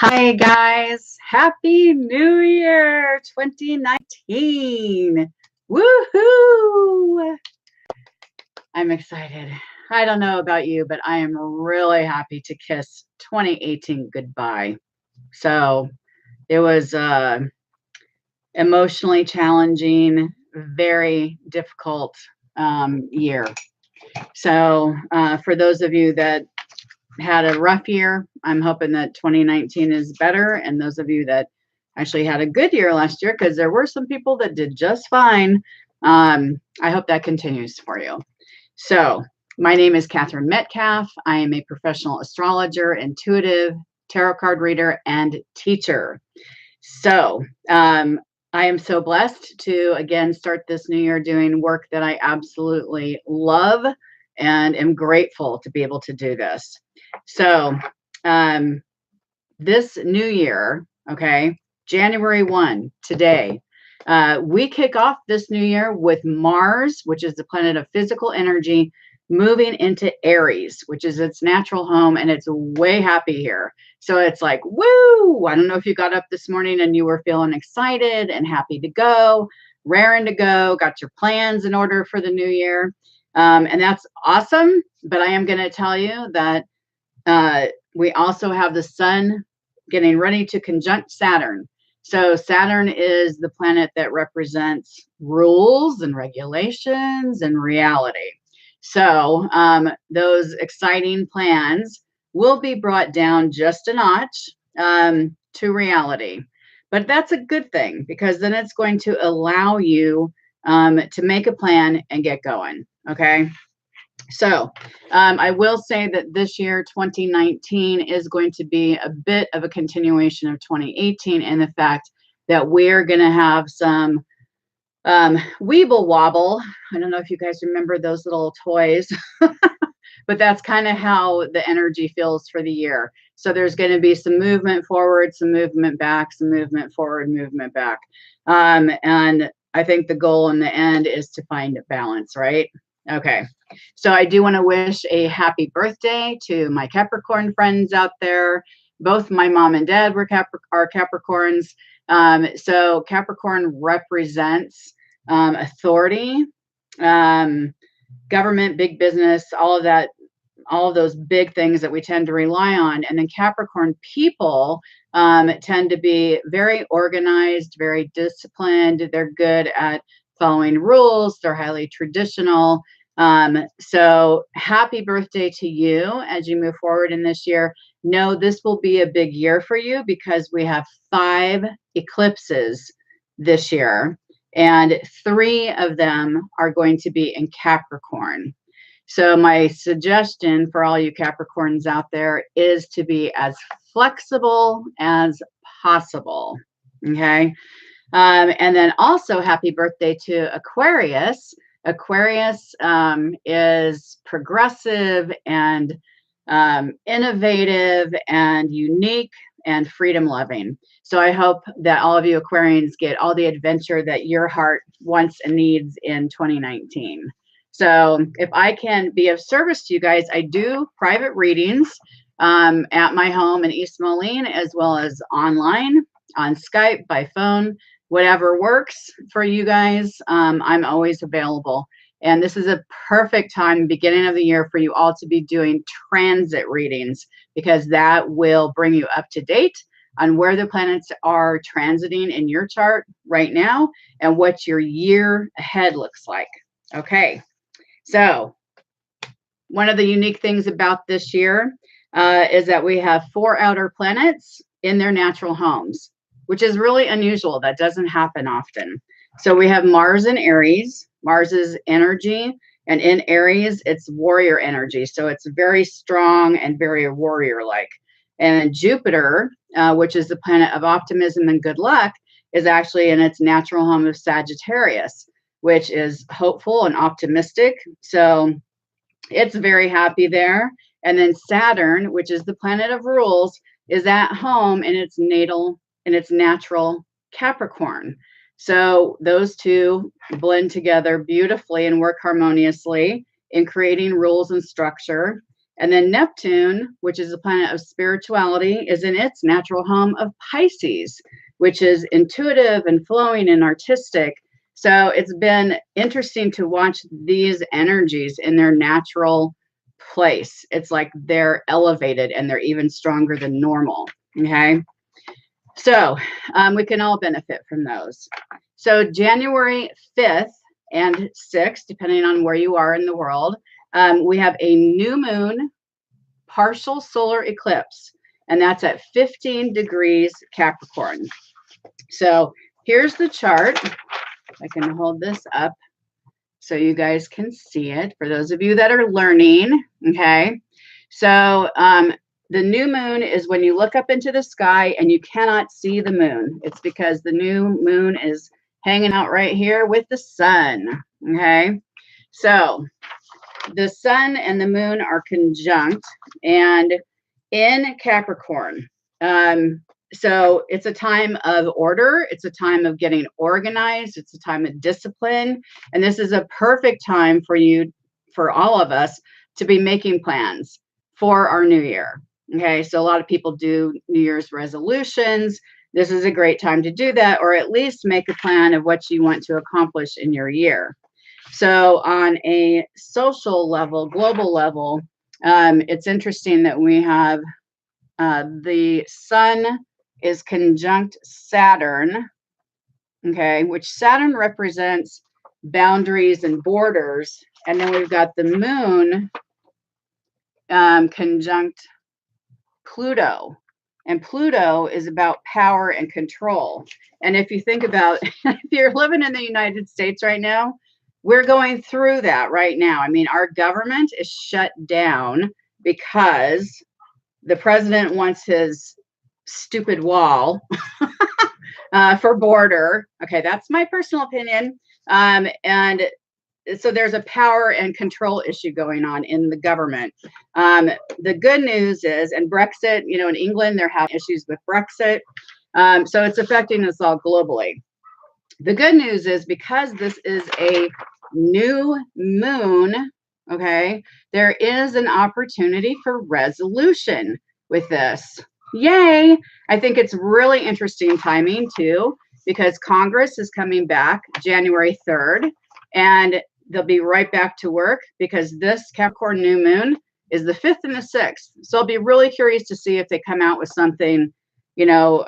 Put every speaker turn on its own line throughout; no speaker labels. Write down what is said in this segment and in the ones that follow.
Hi, guys. Happy New Year 2019. Woohoo! I'm excited. I don't know about you, but I am really happy to kiss 2018 goodbye. So it was emotionally challenging, very difficult year. So for those of you that had a rough year, I'm hoping that 2019 is better. And those of you that actually had a good year last year, because there were some people that did just fine, I hope that continues for you. So, my name is Katherine Metcalf. I am a professional astrologer, intuitive, tarot card reader, and teacher. So, I am so blessed to again start this new year doing work that I absolutely love and am grateful to be able to do this. So, um, this new year, okay, January 1, today, we kick off this new year with Mars, which is the planet of physical energy, moving into Aries, which is its natural home, and it's way happy here. So it's like, woo! I don't know if you got up this morning and you were feeling excited and happy to go, raring to go, got your plans in order for the new year. And that's awesome. But I am going to tell you that we also have the sun getting ready to conjunct Saturn. So Saturn is the planet that represents rules and regulations and reality. So those exciting plans will be brought down just a notch to reality. But that's a good thing because then it's going to allow you to make a plan and get going. Okay. So I will say that this year, 2019, is going to be a bit of a continuation of 2018 in the fact that we're going to have some Weeble Wobble. I don't know if you guys remember those little toys, but that's kind of how the energy feels for the year. So there's going to be some movement forward, some movement back, some movement forward, movement back. And I think the goal in the end is to find balance, right? Okay. So I do want to wish a happy birthday to my Capricorn friends out there. Both my mom and dad are Capricorns. So Capricorn represents authority, government, big business, all of that, all of those big things that we tend to rely on. And then Capricorn people tend to be very organized, very disciplined. They're good at following rules. They're highly traditional. So happy birthday to you as you move forward in this year. No, this will be a big year for you because we have 5 eclipses this year, and 3 of them are going to be in Capricorn. So my suggestion for all you Capricorns out there is to be as flexible as possible. Okay. And then also happy birthday to Aquarius. Aquarius is progressive and innovative and unique and freedom loving. So I hope that all of you Aquarians get all the adventure that your heart wants and needs in 2019. So if I can be of service to you guys, I do private readings at my home in East Moline, as well as online, on Skype, by phone, whatever works for you guys. I'm always available. And this is a perfect time, beginning of the year, for you all to be doing transit readings, because that will bring you up to date on where the planets are transiting in your chart right now and what your year ahead looks like. Okay. So one of the unique things about this year is that we have 4 outer planets in their natural homes, which is really unusual. That doesn't happen often. So we have Mars in Aries. Mars is energy, and in Aries, it's warrior energy. So it's very strong and very warrior-like. And Jupiter, which is the planet of optimism and good luck, is actually in its natural home of Sagittarius, which is hopeful and optimistic. So it's very happy there. And then Saturn, which is the planet of rules, is at home in its natural Capricorn. So those two blend together beautifully and work harmoniously in creating rules and structure. And then Neptune, which is the planet of spirituality, is in its natural home of Pisces, which is intuitive and flowing and artistic. So it's been interesting to watch these energies in their natural place. It's like they're elevated and they're even stronger than normal. Okay. So we can all benefit from those. So January 5th and 6th, depending on where you are in the world, we have a new moon partial solar eclipse, and that's at 15 degrees Capricorn. So here's the chart. I can hold this up so you guys can see it for those of you that are learning. Okay. So the new moon is when you look up into the sky and you cannot see the moon. It's because the new moon is hanging out right here with the sun. Okay. So the sun and the moon are conjunct and in Capricorn. So it's a time of order. It's a time of getting organized. It's a time of discipline. And this is a perfect time for you, for all of us, to be making plans for our new year. Okay. So a lot of people do New Year's resolutions. This is a great time to do that, or at least make a plan of what you want to accomplish in your year. So on a social level, global level, it's interesting that we have the sun is conjunct Saturn, okay, which Saturn represents boundaries and borders. And then we've got the moon conjunct Pluto. And Pluto is about power and control. And if you think about, if you're living in the United States right now, we're going through that right now. I mean, our government is shut down because the president wants his stupid wall for border. Okay, that's my personal opinion. And so there's a power and control issue going on in the government. The good news is, and Brexit, you know, in England, they're having issues with Brexit. So it's affecting us all globally. The good news is because this is a new moon, okay, there is an opportunity for resolution with this. Yay! I think it's really interesting timing too, because Congress is coming back January 3rd, and they'll be right back to work because this Capricorn new moon is the 5th and the 6th. So I'll be really curious to see if they come out with something, you know,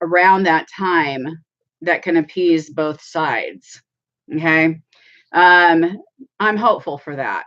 around that time that can appease both sides. Okay. I'm hopeful for that.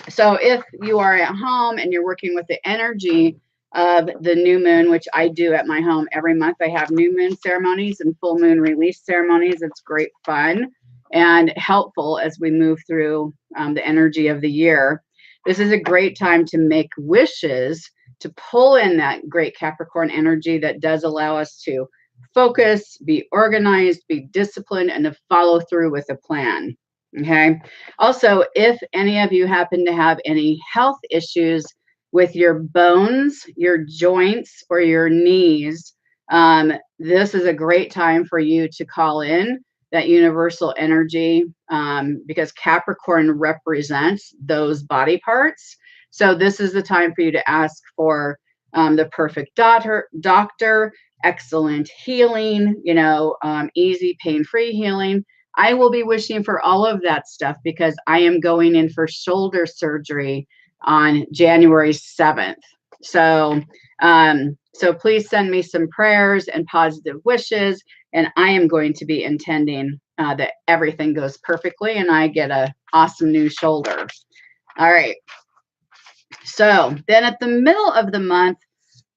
So if you are at home and you're working with the energy of the new moon, which I do at my home every month, I have new moon ceremonies and full moon release ceremonies. It's great fun and helpful as we move through the energy of the year. This is a great time to make wishes, to pull in that great Capricorn energy that does allow us to focus, be organized, be disciplined, and to follow through with a plan. Okay. Also, if any of you happen to have any health issues with your bones, your joints, or your knees, this is a great time for you to call in that universal energy because Capricorn represents those body parts. So this is the time for you to ask for the perfect doctor, excellent healing, you know, easy, pain-free healing. I will be wishing for all of that stuff because I am going in for shoulder surgery on January 7th. So, so please send me some prayers and positive wishes, and I am going to be intending that everything goes perfectly and I get an awesome new shoulder. All right. So then at the middle of the month,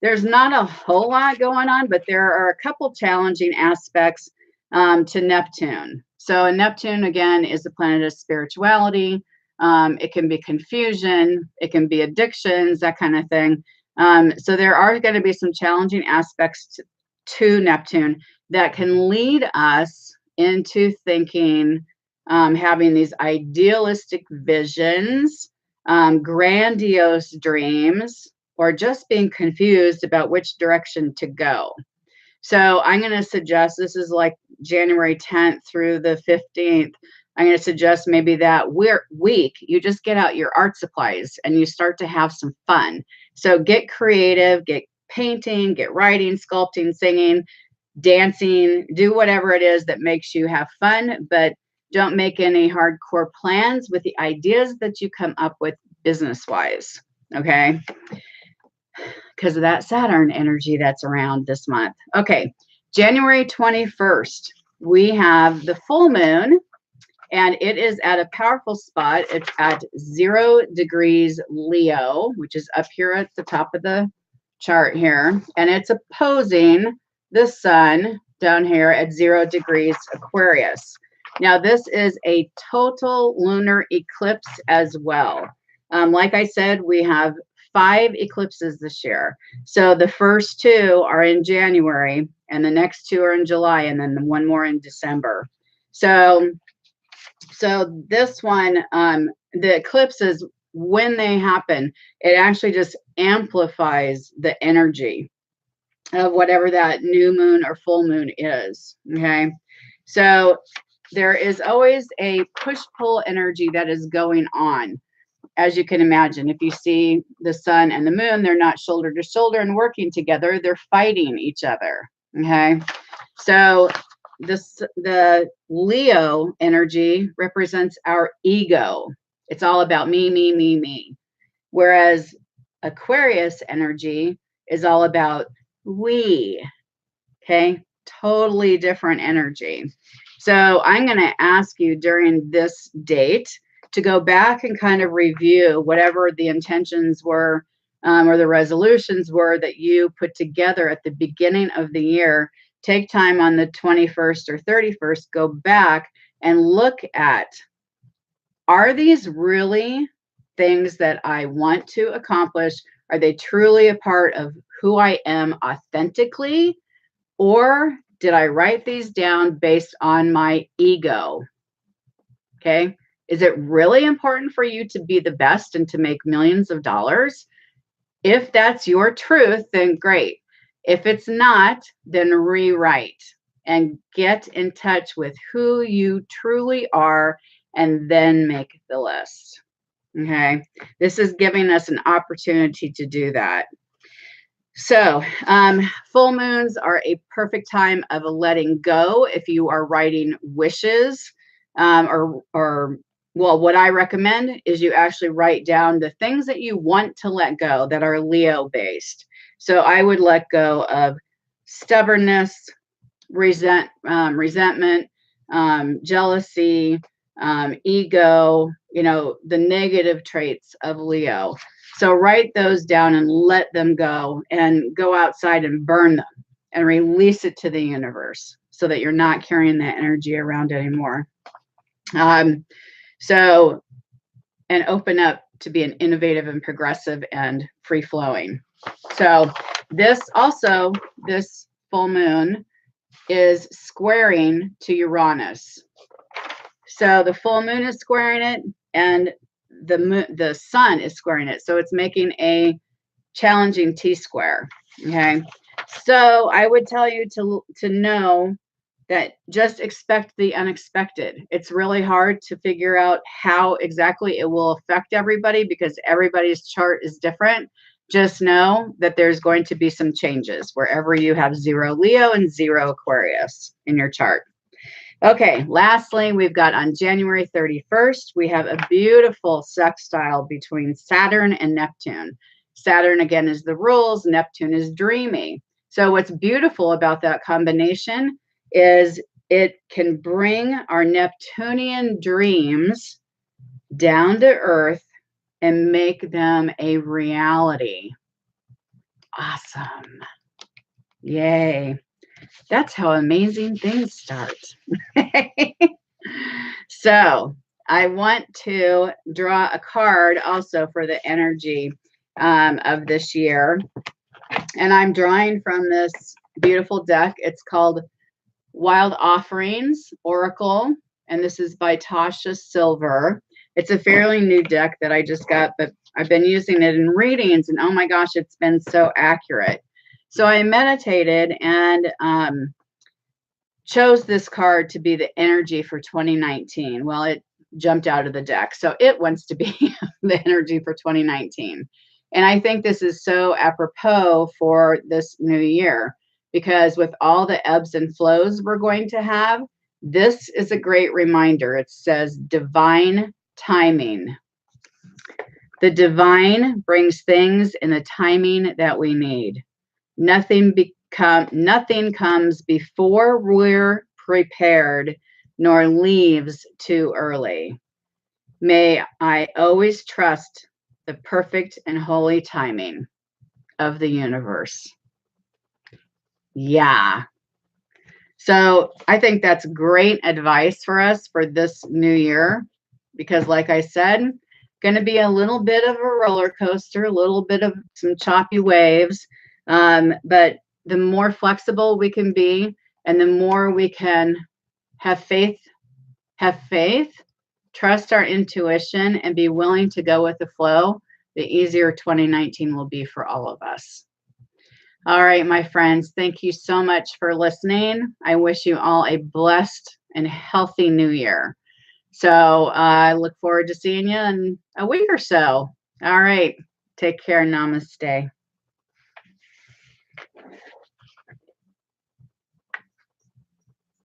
there's not a whole lot going on, but there are a couple challenging aspects to Neptune. So Neptune, again, is the planet of spirituality. It can be confusion. It can be addictions, that kind of thing. So there are going to be some challenging aspects to Neptune that can lead us into thinking, having these idealistic visions, grandiose dreams, or just being confused about which direction to go. So I'm going to suggest this is like January 10th through the 15th. I'm going to suggest maybe that week you just get out your art supplies and you start to have some fun. So get creative, get painting, get writing, sculpting, singing, dancing, do whatever it is that makes you have fun, but don't make any hardcore plans with the ideas that you come up with business-wise, okay? Because of that Saturn energy that's around this month. Okay, January 21st, we have the full moon, and it is at a powerful spot. It's at 0 degrees Leo, which is up here at the top of the chart here, and it's opposing the sun down here at 0 degrees Aquarius. Now, this is a total lunar eclipse as well. Like I said, we have 5 eclipses this year. So the first 2 are in January, and the next 2 are in July, and then the one more in December. So this one, the eclipses, when they happen, it actually just amplifies the energy of whatever that new moon or full moon is, okay? So there is always a push-pull energy that is going on. As you can imagine, if you see the sun and the moon, they're not shoulder to shoulder and working together, they're fighting each other, okay? So the Leo energy represents our ego. It's all about me, me, me, me. Whereas Aquarius energy is all about we, okay? Totally different energy. So I'm going to ask you during this date to go back and kind of review whatever the intentions were or the resolutions were that you put together at the beginning of the year. Take time on the 21st or 31st, go back and look at, are these really things that I want to accomplish? Are they truly a part of who I am authentically? Or did I write these down based on my ego? Okay. Is it really important for you to be the best and to make millions of dollars? If that's your truth, then great. If it's not, then rewrite and get in touch with who you truly are and then make the list. Okay. This is giving us an opportunity to do that. So full moons are a perfect time of letting go if you are writing wishes or well, what I recommend is you actually write down the things that you want to let go that are Leo based. So I would let go of stubbornness, resentment, jealousy, ego, the negative traits of Leo. So write those down and let them go and go outside and burn them and release it to the universe so that you're not carrying that energy around anymore. And open up to be an innovative and progressive and free flowing. So this full moon is squaring to Uranus. So the full moon is squaring it and the sun is squaring it. So it's making a challenging T-square, okay? So I would tell you to know that just expect the unexpected. It's really hard to figure out how exactly it will affect everybody because everybody's chart is different. Just know that there's going to be some changes wherever you have 0 Leo and 0 Aquarius in your chart. Okay, lastly, we've got on January 31st, we have a beautiful sextile between Saturn and Neptune. Saturn, again, is the rules. Neptune is dreamy. So what's beautiful about that combination is it can bring our Neptunian dreams down to earth and make them a reality. Awesome. Yay. That's how amazing things start. So I want to draw a card also for the energy of this year. And I'm drawing from this beautiful deck. It's called Wild Offerings Oracle, and this is by Tasha Silver. It's a fairly new deck that I just got, but I've been using it in readings, and oh my gosh, it's been so accurate. So I meditated and chose this card to be the energy for 2019. Well, it jumped out of the deck. So it wants to be the energy for 2019. And I think this is so apropos for this new year, because with all the ebbs and flows we're going to have, this is a great reminder. It says divine timing. The divine brings things in the timing that we need. Nothing comes before we're prepared, nor leaves too early. May I always trust the perfect and holy timing of the universe. Yeah. So I think that's great advice for us for this new year, because like I said, going to be a little bit of a roller coaster, a little bit of some choppy waves. But the more flexible we can be, and the more we can have faith, trust our intuition, and be willing to go with the flow, the easier 2019 will be for all of us. All right, my friends, thank you so much for listening. I wish you all a blessed and healthy new year. So I look forward to seeing you in a week or so. All right, take care. Namaste.